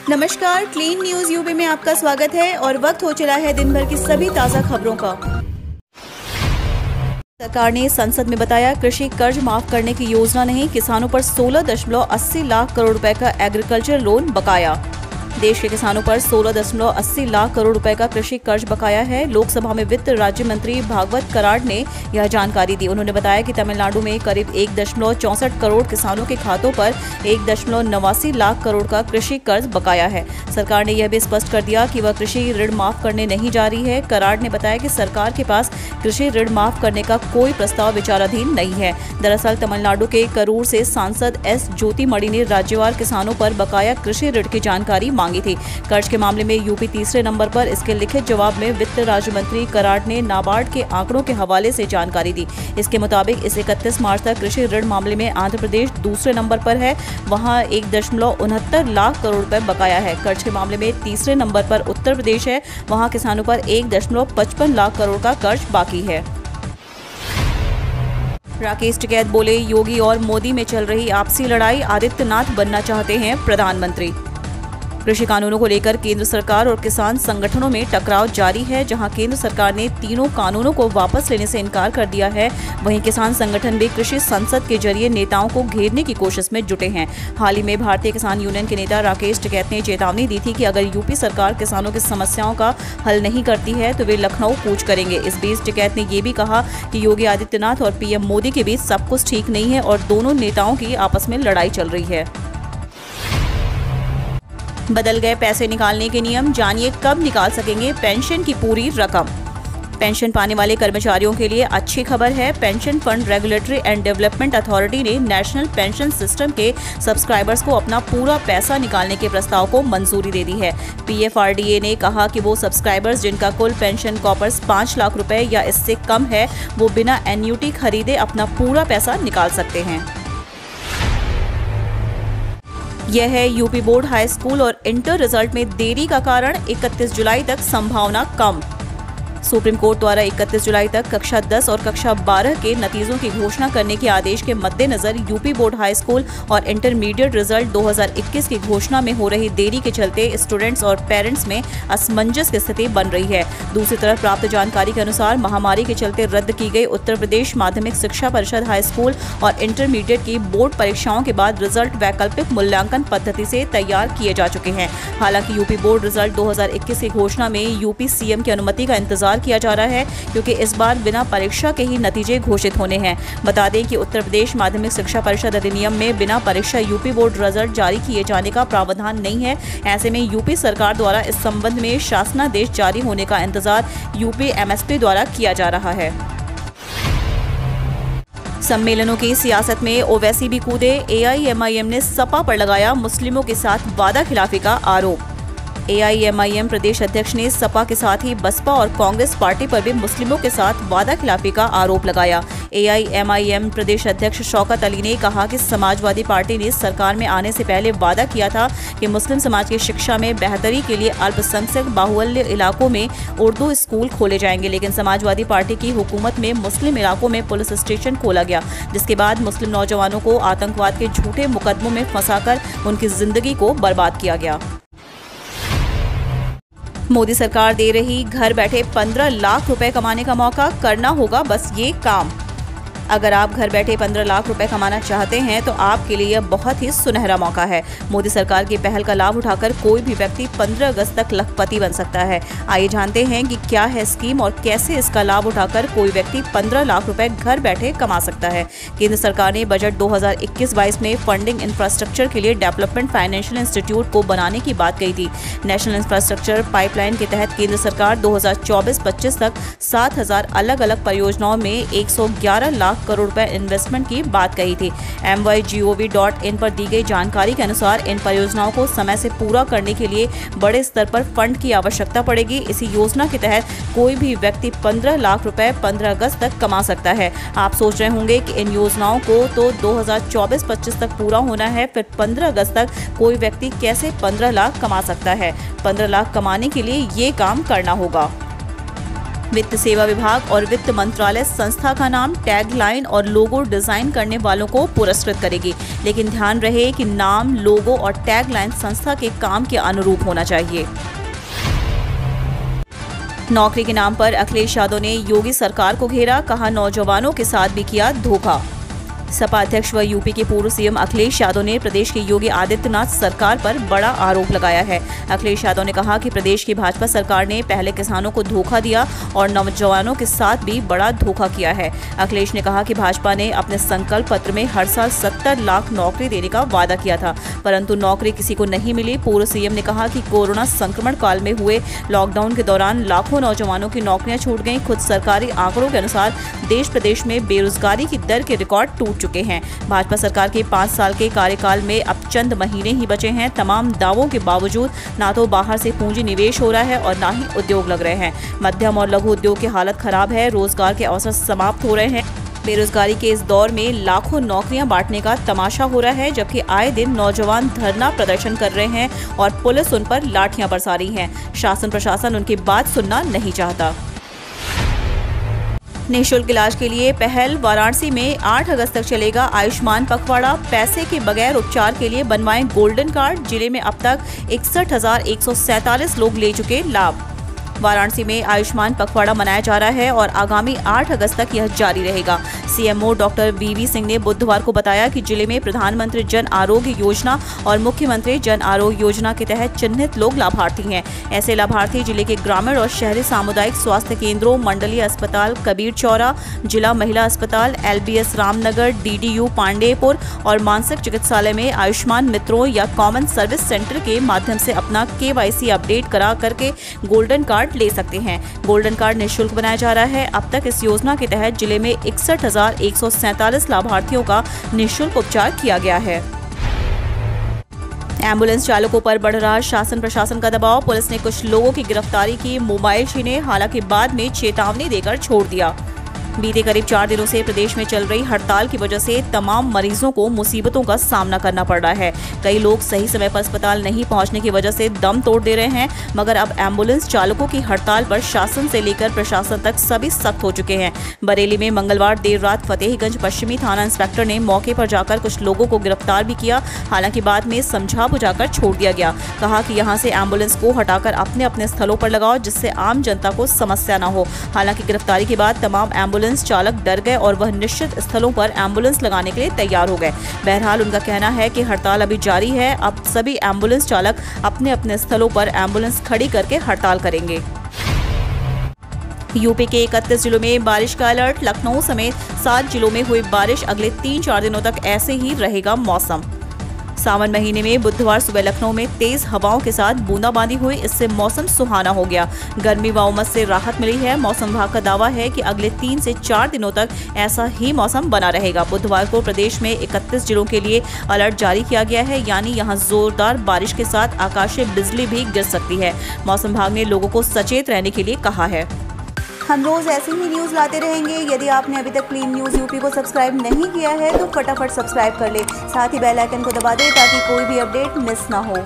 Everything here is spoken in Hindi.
नमस्कार, क्लीन न्यूज यूपी में आपका स्वागत है और वक्त हो चला है दिन भर की सभी ताज़ा खबरों का। सरकार ने संसद में बताया कृषि कर्ज माफ करने की योजना नहीं, किसानों पर 16.80 लाख करोड़ रुपए का एग्रीकल्चर लोन बकाया। देश के किसानों पर 16.80 लाख करोड़ रुपए का कृषि कर्ज बकाया है। लोकसभा में वित्त राज्य मंत्री भागवत कराड़ ने यह जानकारी दी। उन्होंने बताया कि तमिलनाडु में करीब 1.64 करोड़ किसानों के खातों पर 1.89 लाख करोड़ का कृषि कर्ज बकाया है। सरकार ने यह भी स्पष्ट कर दिया कि वह कृषि ऋण माफ करने नहीं जा रही है। कराड़ ने बताया कि सरकार के पास कृषि ऋण माफ करने का कोई प्रस्ताव विचाराधीन नहीं है। दरअसल तमिलनाडु के करूर से सांसद एस ज्योतिमणि ने राज्यवार किसानों पर बकाया कृषि ऋण की जानकारी मांगी थी। कर्ज के मामले में यूपी तीसरे नंबर पर। इसके लिखित जवाब में वित्त राज्य मंत्री कराड़ ने नाबार्ड के आंकड़ों के हवाले से जानकारी दी। इसके मुताबिक इस 31 मार्च तक कृषि ऋण मामले में आंध्र प्रदेश दूसरे नंबर पर है। वहां 1.69 लाख करोड़ रुपए बकाया है। कर्ज के मामले में तीसरे नंबर पर उत्तर प्रदेश है। वहां किसानों पर 1.55 लाख करोड़ का कर्ज बाकी है। राकेश टिकैत बोले, योगी और मोदी में चल रही आपसी लड़ाई, आदित्यनाथ बनना चाहते हैं प्रधानमंत्री। कृषि कानूनों को लेकर केंद्र सरकार और किसान संगठनों में टकराव जारी है। जहां केंद्र सरकार ने तीनों कानूनों को वापस लेने से इनकार कर दिया है, वहीं किसान संगठन भी कृषि संसद के जरिए नेताओं को घेरने की कोशिश में जुटे हैं। हाल ही में भारतीय किसान यूनियन के नेता राकेश टिकैत ने चेतावनी दी थी कि अगर यूपी सरकार किसानों की समस्याओं का हल नहीं करती है तो वे लखनऊ कूच करेंगे। इस बीच टिकैत ने ये भी कहा कि योगी आदित्यनाथ और पीएम मोदी के बीच सब कुछ ठीक नहीं है और दोनों नेताओं की आपस में लड़ाई चल रही है। बदल गए पैसे निकालने के नियम, जानिए कब निकाल सकेंगे पेंशन की पूरी रकम। पेंशन पाने वाले कर्मचारियों के लिए अच्छी खबर है। Pension fund regulatory and development authority ने नेशनल पेंशन सिस्टम के सब्सक्राइबर्स को अपना पूरा पैसा निकालने के प्रस्ताव को मंजूरी दे दी है। पीएफआरडीए ने कहा कि वो सब्सक्राइबर्स जिनका कुल पेंशन कॉर्पस 5 लाख रुपए या इससे कम है, वो बिना एन्युटी खरीदे अपना पूरा पैसा निकाल सकते हैं। यह है यूपी बोर्ड हाई स्कूल और इंटर रिजल्ट में देरी का कारण, 31 जुलाई तक संभावना कम। सुप्रीम कोर्ट द्वारा 31 जुलाई तक कक्षा 10 और कक्षा 12 के नतीजों की घोषणा करने के आदेश के मद्देनजर यूपी बोर्ड हाई स्कूल और इंटरमीडिएट रिजल्ट 2021 की घोषणा में हो रही देरी के चलते स्टूडेंट्स और पेरेंट्स में असमंजस की स्थिति बन रही है। दूसरी तरफ प्राप्त जानकारी के अनुसार महामारी के चलते रद्द की गई उत्तर प्रदेश माध्यमिक शिक्षा परिषद हाई स्कूल और इंटरमीडिएट की बोर्ड परीक्षाओं के बाद रिजल्ट वैकल्पिक मूल्यांकन पद्धति से तैयार किए जा चुके हैं। हालांकि यूपी बोर्ड रिजल्ट 2021 की घोषणा में यूपी सीएम की अनुमति का इंतजार किया जा रहा है, क्योंकि इस बार बिना परीक्षा के ही नतीजे घोषित होने हैं। बता दें कि उत्तर प्रदेश माध्यमिक शिक्षा परिषद अधिनियम में बिना परीक्षा यूपी बोर्ड रिजल्ट जारी किए जाने का प्रावधान नहीं है। ऐसे में यूपी सरकार द्वारा इस संबंध में शासनादेश जारी होने का इंतजार यूपी एमएसपी द्वारा किया जा रहा है। सम्मेलनों की सियासत में ओवैसी भी कूदे, एआईएमआईएम ने सपा पर लगाया मुस्लिमों के साथ वादा खिलाफी का आरोप। एआईएमआईएम प्रदेश अध्यक्ष ने सपा के साथ ही बसपा और कांग्रेस पार्टी पर भी मुस्लिमों के साथ वादा खिलाफी का आरोप लगाया। एआईएमआईएम प्रदेश अध्यक्ष शौकत अली ने कहा कि समाजवादी पार्टी ने सरकार में आने से पहले वादा किया था कि मुस्लिम समाज की शिक्षा में बेहतरी के लिए अल्पसंख्यक बाहुल्य इलाकों में उर्दू स्कूल खोले जाएंगे, लेकिन समाजवादी पार्टी की हुकूमत में मुस्लिम इलाकों में पुलिस स्टेशन खोला गया, जिसके बाद मुस्लिम नौजवानों को आतंकवाद के झूठे मुकदमों में फंसाकर उनकी जिंदगी को बर्बाद किया गया। मोदी सरकार दे रही घर बैठे 15 लाख रुपए कमाने का मौका, करना होगा बस ये काम। अगर आप घर बैठे 15 लाख रुपए कमाना चाहते हैं तो आपके लिए यह बहुत ही सुनहरा मौका है। मोदी सरकार की पहल का लाभ उठाकर कोई भी व्यक्ति 15 अगस्त तक लखपति बन सकता है। आइए जानते हैं कि क्या है स्कीम और कैसे इसका लाभ उठाकर कोई व्यक्ति 15 लाख रुपए घर बैठे कमा सकता है। केंद्र सरकार ने बजट 2021-22 में फंडिंग इंफ्रास्ट्रक्चर के लिए डेवलपमेंट फाइनेंशियल इंस्टीट्यूट को बनाने की बात कही थी। नेशनल इंफ्रास्ट्रक्चर पाइपलाइन के तहत केंद्र सरकार 2024-25 तक 7,000 अलग अलग परियोजनाओं में 111 लाख करोड़ रुपए इन्वेस्टमेंट की बात कही थी। mygov.in पर दी गई जानकारी के अनुसार इन परियोजनाओं को समय से पूरा करने के लिए बड़े स्तर पर फंड की आवश्यकता पड़ेगी। इसी योजना के तहत कोई भी व्यक्ति 15 लाख रुपए 15 अगस्त तक कमा सकता है। आप सोच रहे होंगे कि इन योजनाओं को तो 2024-25 तक पूरा होना है, फिर 15 अगस्त तक कोई व्यक्ति कैसे 15 लाख कमा सकता है। 15 लाख कमाने के लिए ये काम करना होगा। वित्त सेवा विभाग और वित्त मंत्रालय संस्था का नाम, टैगलाइन और लोगो डिजाइन करने वालों को पुरस्कृत करेगी, लेकिन ध्यान रहे कि नाम, लोगो और टैगलाइन संस्था के काम के अनुरूप होना चाहिए। नौकरी के नाम पर अखिलेश यादव ने योगी सरकार को घेरा, कहा नौजवानों के साथ भी किया धोखा। सपा अध्यक्ष व यूपी के पूर्व सीएम अखिलेश यादव ने प्रदेश के योगी आदित्यनाथ सरकार पर बड़ा आरोप लगाया है। अखिलेश यादव ने कहा कि प्रदेश की भाजपा सरकार ने पहले किसानों को धोखा दिया और नौजवानों के साथ भी बड़ा धोखा किया है। अखिलेश ने कहा कि भाजपा ने अपने संकल्प पत्र में हर साल 70 लाख नौकरी देने का वादा किया था, परंतु नौकरी किसी को नहीं मिली। पूर्व सीएम ने कहा कि कोरोना संक्रमण काल में हुए लॉकडाउन के दौरान लाखों नौजवानों की नौकरियां छूट गईं। खुद सरकारी आंकड़ों के अनुसार देश प्रदेश में बेरोजगारी की दर के रिकॉर्ड टूट चुके हैं। भाजपा सरकार के 5 साल के कार्यकाल में अब चंद महीने ही बचे हैं। तमाम दावों के बावजूद ना तो बाहर से पूंजी निवेश हो रहा है और ना ही उद्योग लग रहे हैं। मध्यम और लघु उद्योग की हालत खराब है, रोजगार के अवसर समाप्त हो रहे हैं। बेरोजगारी के इस दौर में लाखों नौकरियां बांटने का तमाशा हो रहा है, जबकि आए दिन नौजवान धरना प्रदर्शन कर रहे हैं और पुलिस उन पर लाठियां बरसा रही है। शासन प्रशासन उनकी बात सुनना नहीं चाहता। निःशुल्क इलाज के लिए पहल, वाराणसी में 8 अगस्त तक चलेगा आयुष्मान पखवाड़ा। पैसे के बगैर उपचार के लिए बनवाएं गोल्डन कार्ड। जिले में अब तक 61,147 लोग ले चुके लाभ। वाराणसी में आयुष्मान पखवाड़ा मनाया जा रहा है और आगामी 8 अगस्त तक यह जारी रहेगा। सीएमओ डॉक्टर वीवी सिंह ने बुधवार को बताया कि जिले में प्रधानमंत्री जन आरोग्य योजना और मुख्यमंत्री जन आरोग्य योजना के तहत चिन्हित लोग लाभार्थी हैं। ऐसे लाभार्थी जिले के ग्रामीण और शहरी सामुदायिक स्वास्थ्य केंद्रों, मंडलीय अस्पताल कबीर चौरा, जिला महिला अस्पताल LBS रामनगर, DDU पांडेयपुर और मानसिक चिकित्सालय में आयुष्मान मित्रों या कॉमन सर्विस सेंटर के माध्यम से अपना KYC अपडेट करा करके गोल्डन कार्ड ले सकते हैं। गोल्डन कार्ड निःशुल्क बनाया जा रहा है। अब तक इस योजना के तहत जिले में 61,147 लाभार्थियों का निःशुल्क उपचार किया गया है। एम्बुलेंस चालकों पर बढ़ रहा शासन प्रशासन का दबाव, पुलिस ने कुछ लोगों की गिरफ्तारी की, मोबाइल छीने, हालांकि बाद में चेतावनी देकर छोड़ दिया। बीते करीब 4 दिनों से प्रदेश में चल रही हड़ताल की वजह से तमाम मरीजों को मुसीबतों का सामना करना पड़ रहा है। कई लोग सही समय पर अस्पताल नहीं पहुंचने की वजह से दम तोड़ दे रहे हैं, मगर अब एम्बुलेंस चालकों की हड़ताल पर शासन से लेकर प्रशासन तक सभी सख्त हो चुके हैं। बरेली में मंगलवार देर रात फतेहगंज पश्चिमी थाना इंस्पेक्टर ने मौके पर जाकर कुछ लोगों को गिरफ्तार भी किया, हालांकि बाद में समझा बुझाकर छोड़ दिया गया। कहा कि यहां से एम्बुलेंस को हटाकर अपने अपने स्थलों पर लगाओ, जिससे आम जनता को समस्या न हो। हालांकि गिरफ्तारी के बाद तमाम एम्बुलेंस चालक डर गए और वह निश्चित स्थलों पर एम्बुलेंस लगाने के लिए तैयार हो गए। बहरहाल उनका कहना है कि हड़ताल अभी जारी है। अब सभी एम्बुलेंस चालक अपने अपने स्थलों पर एम्बुलेंस खड़ी करके हड़ताल करेंगे। यूपी के 31 जिलों में बारिश का अलर्ट, लखनऊ समेत 7 जिलों में हुई बारिश। अगले 3-4 दिनों तक ऐसे ही रहेगा मौसम। सावन महीने में बुधवार सुबह लखनऊ में तेज हवाओं के साथ बूंदाबांदी हुई, इससे मौसम सुहाना हो गया। गर्मी व उमस से राहत मिली है। मौसम विभाग का दावा है कि अगले 3 से 4 दिनों तक ऐसा ही मौसम बना रहेगा। बुधवार को प्रदेश में 31 जिलों के लिए अलर्ट जारी किया गया है, यानी यहां जोरदार बारिश के साथ आकाशीय बिजली भी गिर सकती है। मौसम विभाग ने लोगों को सचेत रहने के लिए कहा है। हम रोज ऐसी ही न्यूज़ लाते रहेंगे। यदि आपने अभी तक क्लीन न्यूज़ यूपी को सब्सक्राइब नहीं किया है तो फटाफट सब्सक्राइब कर ले, साथ ही बेल आइकन को दबा दें ताकि कोई भी अपडेट मिस ना हो।